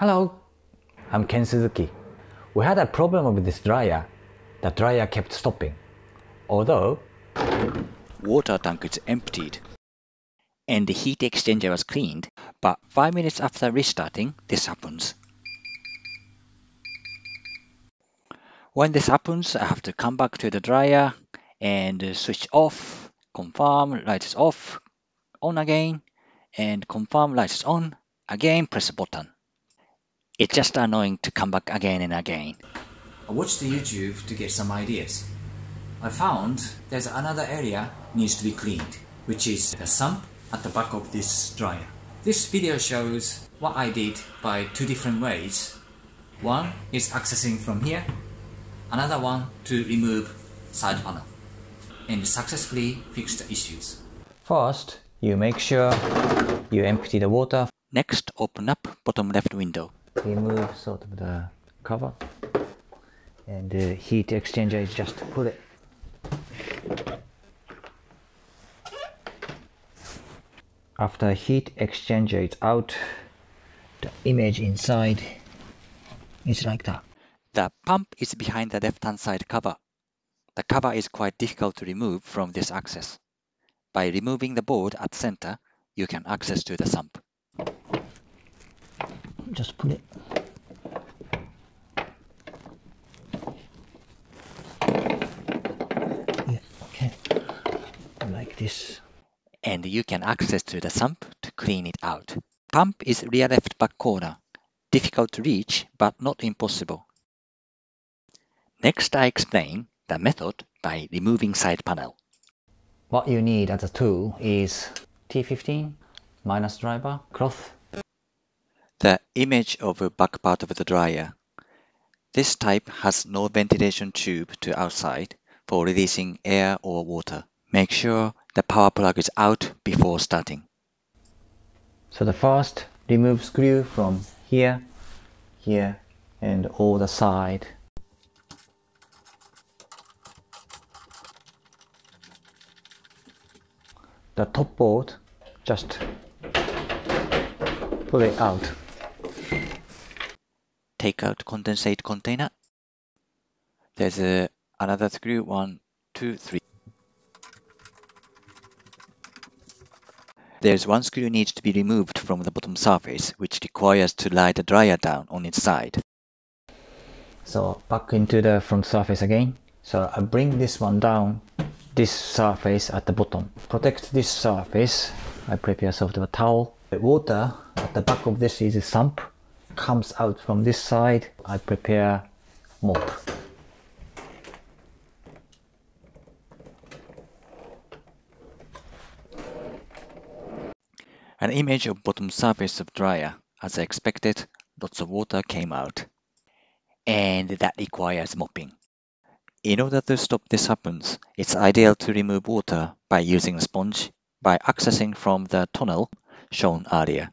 Hello, I'm Ken Suzuki. We had a problem with this dryer. The dryer kept stopping. Although water tank is emptied and the heat exchanger was cleaned, but 5 minutes after restarting, this happens. When this happens, I have to come back to the dryer and switch off, confirm light is off, on again, and confirm light is on, again press a button. It's just annoying to come back again and again. I watched the YouTube to get some ideas. I found there's another area needs to be cleaned, which is the sump at the back of this dryer. This video shows what I did by two different ways. One is accessing from here, another one to remove side panel and successfully fix the issues. First, you make sure you empty the water. Next, open up bottom left window. Remove sort of the cover, and the heat exchanger is just pull it. After heat exchanger is out, the image inside is like that. The pump is behind the left-hand side cover. The cover is quite difficult to remove from this access. By removing the board at center, you can access to the sump. Just put it. Yeah, okay. Like this. And you can access to the sump to clean it out. Pump is rear left back corner. Difficult to reach, but not impossible. Next, I explain the method by removing side panel. What you need as a tool is T15, minus driver, cloth. The image of the back part of the dryer. This type has no ventilation tube to outside for releasing air or water. Make sure the power plug is out before starting. So the first, remove screw from here, here, and all the side. The top board, just pull it out. Take out condensate container. There's another screw, 1, 2, 3. There's one screw needs to be removed from the bottom surface, which requires to lie the dryer down on its side. So back into the front surface again. So I bring this one down, this surface at the bottom. Protect this surface. I prepare sort of a towel. The water at the back of this is a sump. Comes out from this side. I prepare mop. An image of bottom surface of dryer. As I expected, lots of water came out. And that requires mopping. In order to stop this happens, it's ideal to remove water by using a sponge by accessing from the tunnel shown earlier.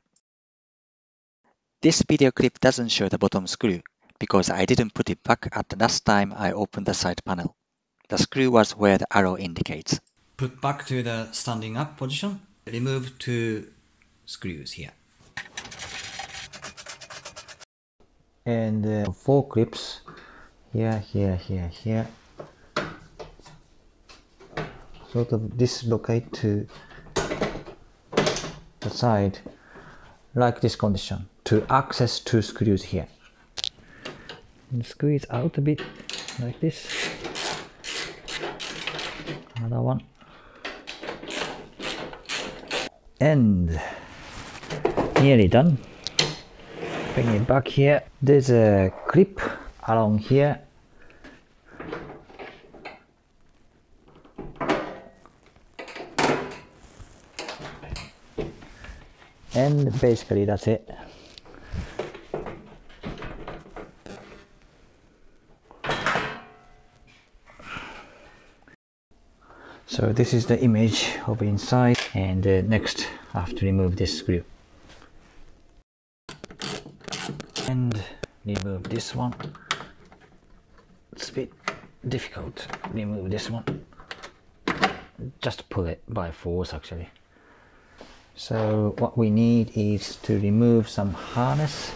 This video clip doesn't show the bottom screw because I didn't put it back at the last time I opened the side panel. The screw was where the arrow indicates. Put back to the standing up position. Remove two screws here. And 4 clips here, here, here, here. Sort of dislocate to the side like this condition to access 2 screws here. And squeeze out a bit like this. Another one. And nearly done. Bring it back here. There's a clip along here. And basically that's it. So this is the image of inside, and next I have to remove this screw. And remove this one. It's a bit difficult. Remove this one. Just pull it by force actually. So what we need is to remove some harness.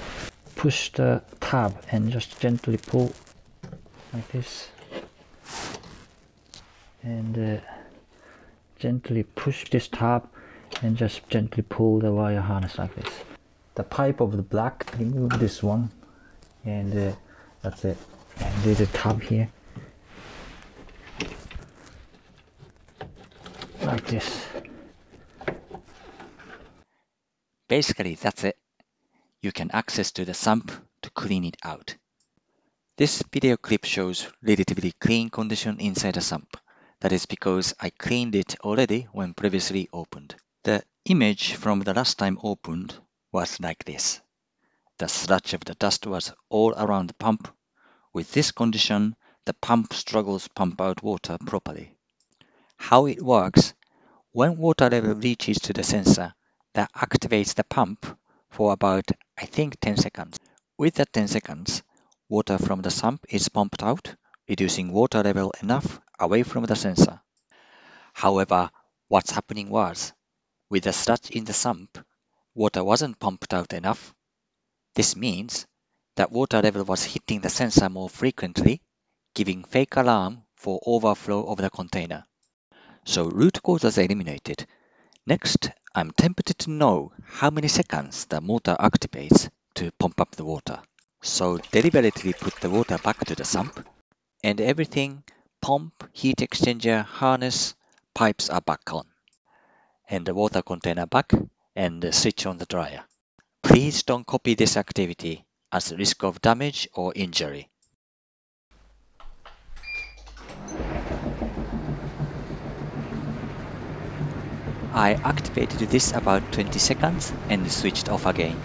push the tab and just gently pull like this, and gently push this tab and just gently pull the wire harness like this. The pipe of the black, remove this one, and that's it. And there's a tab here like this. Basically, that's it. You can access to the sump to clean it out. This video clip shows relatively clean condition inside the sump. That is because I cleaned it already when previously opened. The image from the last time opened was like this. The sludge of the dust was all around the pump. With this condition, the pump struggles to pump out water properly. How it works: when water level reaches to the sensor, that activates the pump for about, I think, 10 seconds. With that 10 seconds, water from the sump is pumped out, reducing water level enough away from the sensor. However, what's happening was, with the sludge in the sump, water wasn't pumped out enough. This means that water level was hitting the sensor more frequently, giving fake alarm for overflow of the container. So root cause was eliminated. Next, I'm tempted to know how many seconds the motor activates to pump up the water. So deliberately put the water back to the sump, and everything, pump, heat exchanger, harness, pipes are back on. And the water container back, and switch on the dryer. Please don't copy this activity as a risk of damage or injury. I activated this about 20 seconds and switched off again.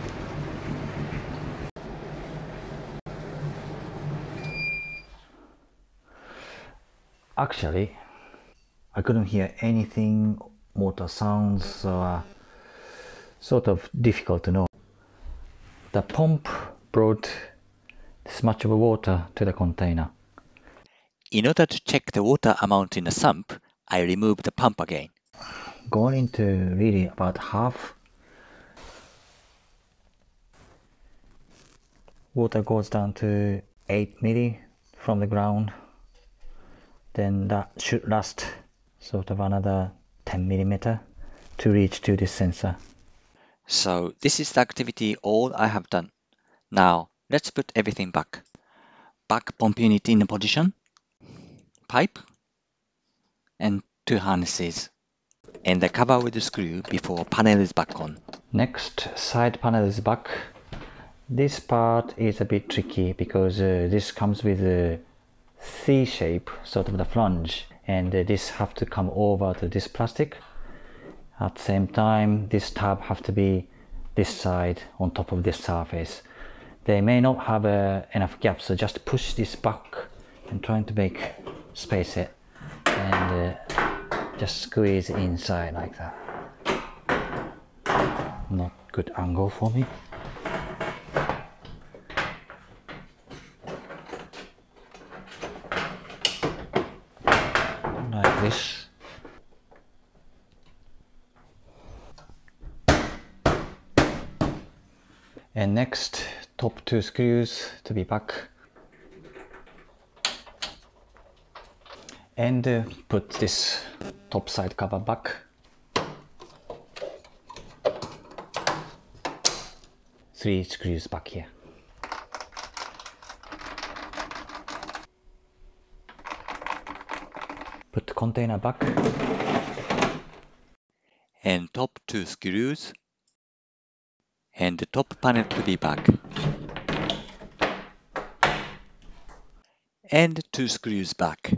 Actually, I couldn't hear anything, motor sounds, so sort of difficult to know. The pump brought this much of water to the container. In order to check the water amount in the sump, I removed the pump again. Going into really about half. Water goes down to 8 milli from the ground. Then that should last sort of another 10 millimeter to reach to this sensor. So this is the activity all I have done. Now let's put everything back. Back pump unit in position, pipe, and 2 harnesses, and the cover with the screw before panel is back on. Next, side panel is back. This part is a bit tricky because this comes with a C shape, sort of the flange, and this have to come over to this plastic. At the same time, this tab have to be this side on top of this surface. They may not have enough gap, so just push this back and trying to make space it, and just squeeze inside like that. Not good angle for me. Like this. And next, top 2 screws to be back, and put this top side cover back. Three screws back here. Put the container back. And top 2 screws. And the top panel to be back. And 2 screws back.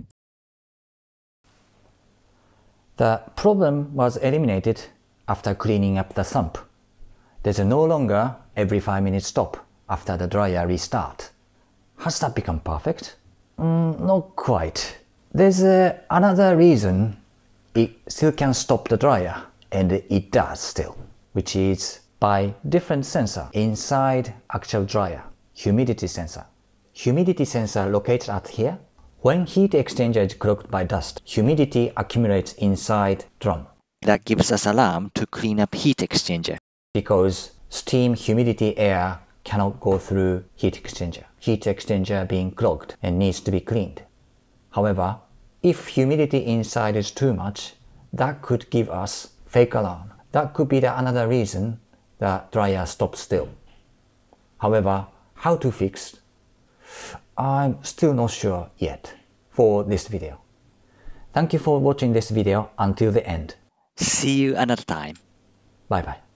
The problem was eliminated after cleaning up the sump. There's no longer every 5 minutes stop after the dryer restart. Has that become perfect? Not quite. There's another reason it still can stop the dryer, and it does still, which is by different sensor inside actual dryer. Humidity sensor. Humidity sensor located at here. When heat exchanger is clogged by dust, humidity accumulates inside drum. That gives us alarm to clean up heat exchanger. Because steam humidity air cannot go through heat exchanger. Heat exchanger being clogged and needs to be cleaned. However, if humidity inside is too much, that could give us fake alarm. That could be another reason the dryer stops still. However, how to fix, I'm still not sure yet for this video. Thank you for watching this video until the end. See you another time. Bye bye.